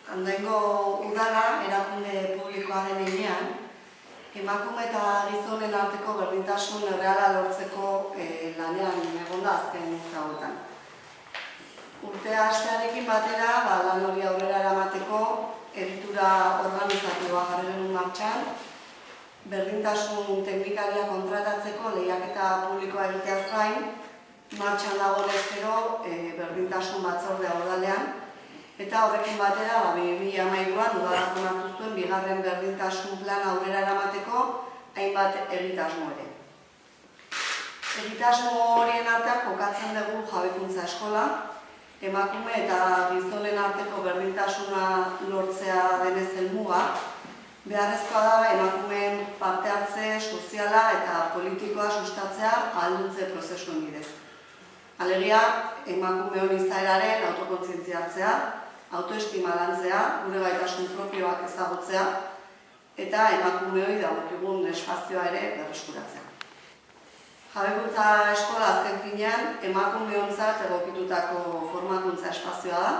Handaingo udala erakunde publikoa den heinean, emakume eta gizonen arteko berdintasun erreala lortzeko lanean egonda azken urte hauetan. Urtea hastearekin batera, lan hori aurrera eramateko egitura organizatiboa jarri genuen martxan, berdintasun teknikaria kontratatzeko lehiaketa publikoa egiteaz gain, martxan dagoenez gero berdintasun batzordea udalean, eta horrekin batera, 2013an udalak onartu zuen bigarren berdintasun plan aurrera eramateko hainbat egitasmo ere. Egitasmo horien artean kokatzen dugu jabekuntza eskola, emakume eta gizonen arteko berdintasuna lortzea denez helmuga, beharrezkoa da emakumeen parte hartze soziala eta politikoa sustatzea ahalduntze prozesuen bidez. Alegia, emakumeon izaeraren autokontzientzia hartzea, autoestima lantzea, gure gaitasun propioak ezagutzea, eta emakumeoi dagokigun espazioa ere berreskuratzea. Jabekuntza eskola azken finean, emakumeontzat egokitutako formakuntza espazioa da,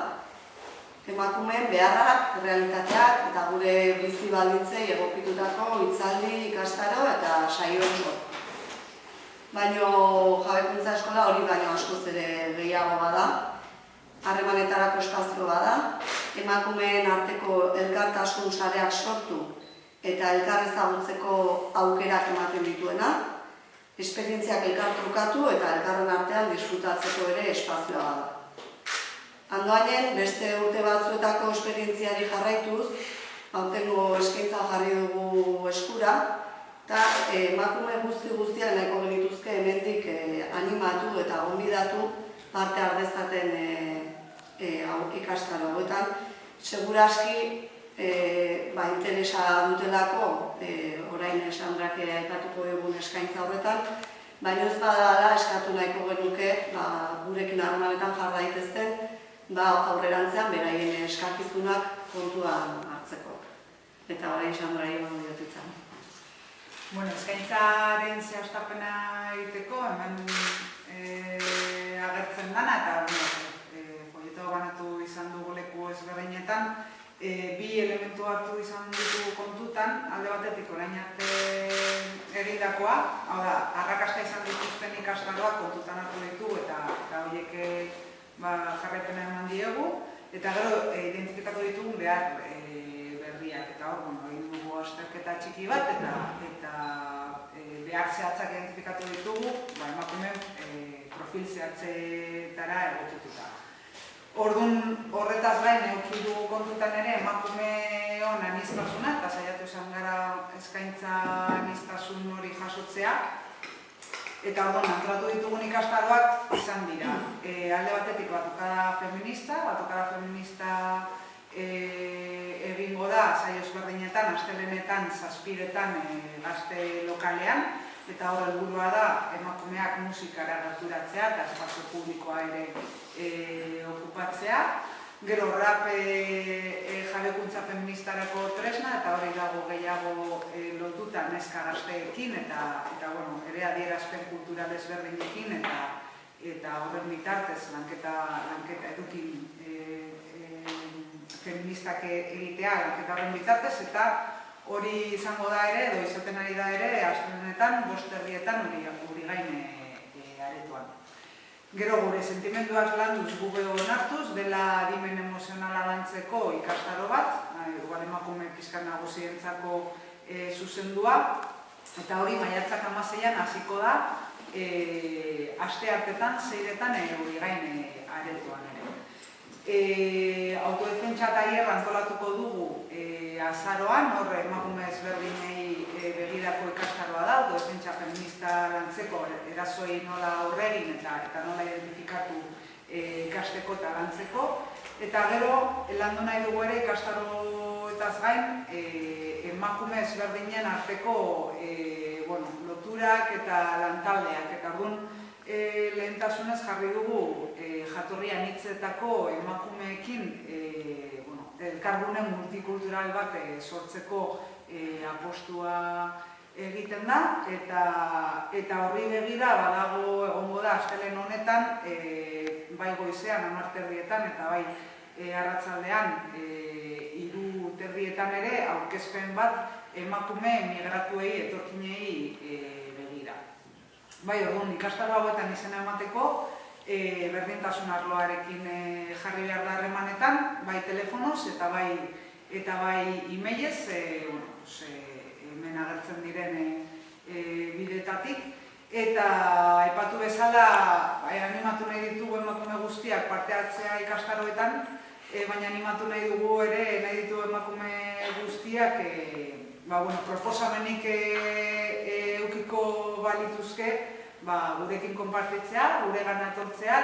emakumeen beharrak, realitateak eta gure bizi baldintzei egokitutako hitzaldi, ikastaro eta saio. Baina jabekuntza eskola hori baino askoz ere gehiago bada, harremanetarako espazio bada, emakumeen arteko elkartasun sareak sortu eta elkar ezagutzeko aukerak ematen dituena, esperientziak elkartrukatu eta elkarren artean disfrutatzeko ere espazioa bada. Andoainen, beste urte batzuetako esperientziari jarraituz, aurtengo eskaintza jarri dugu eskura, eta emakume guztiak nahiko genituzke hemendik animatu eta gonbidatu parte hardezaten ikastaro hauetan. Seguraski interesa dutelako, orain Sandrak aipatuko dugun eskaintza horretan, baina ez badala eskatu nahiko genuke gurekin harremanetan jar daitezten aurrerantzean beraien eskakizunak kontuan hartzeko. Eta orain Sandrari emango diotitzen. Eskaintzaren zehaztapena egiteko, hemen agertzen dana eta folleto banatu izan dugu leku ezberdinetan, bi elementu hartu izan dugu kontutan, alde batetik orain arte egindakoa, hau da, arrakasta izan dituzten ikastaroak kontutan hartu ditugu eta horiek jarraipena eman diegu, eta gero identifikatu ditugun behar berriak, eta hor, egin dugu azterketa txiki bat, eta behar zehatzak identifikatu ditugu, emakumeen profil zehatzetara egokituta. Orduan, horretaz gain eduki dugu kontutan ere emakumeon aniztasuna, eta saiatu izan gara eskaintza aniztasun hori jasotzea, eta orduan, antolatu ditugun ikastaroak izan dira. Alde batetik batukada feminista egingo da saio ezberdinetan, astelehenetan, zazpiretan gazte lokalean, eta hor helburua da emakumeak musikara gerturatzea eta espazio publikoa ere okupatzea. Gero rap jabekuntza feministarako tresna, eta hori dago gehiago lotuta neska gazteekin, eta ere adierazpen kultural ezberdinekin, eta horren bitartez lanketa edukin feministak egitea lanketa horren bitartez, eta hori izango da ere, edo izaten ari da ere, astelehenetan, 5 herrietan hori gain aretoan. Gero gure sentimenduak landuz gube onartuz, dela adimen emozionala lantzeko ikastaro bat, emakume pixka nagusientzako zuzendua, eta hori maiatzak 16an hasiko da, aste hartetan, 6etan hori gain aretoan ere. Autodefentsa tailer antolatuko dugu azaroan, hor emakume ezberdinei begirako ikastaroa da, autodefentsa feminista lantzeko erasoi nola aurregin eta nola identifikatu ikasteko eta lantzeko. Eta gero, landu nahi dugu ere ikastaroetaz gain, emakume ezberdinen arteko loturak eta lantaldeak. Eta orduan, lehentasunez jarri dugu jatorri anitzetako emakumeekin elkargune multikultural bat sortzeko apostua egiten da, eta horri begira badago egongo da astelehen honetan bai goizean 10 eta bai arratsaldean horietan ere aurkezpen bat emakume migratuei etorkinei begira. Bai, orduan, ikastaro hauetan izena emateko, berdintasun arloarekin jarri behar da harremanetan, bai telefonoz eta bai e-mailez, hemen agertzen diren bidetatik. Eta aipatu bezala, animatu nahi ditugu emakume guztiak parte hartzea ikastaroetan, baina animatu nahi dugu ere, nahi ditugu emakume guztiak proposamenik eukiko balituzke gurekin konpartitzea, guregana etortzea.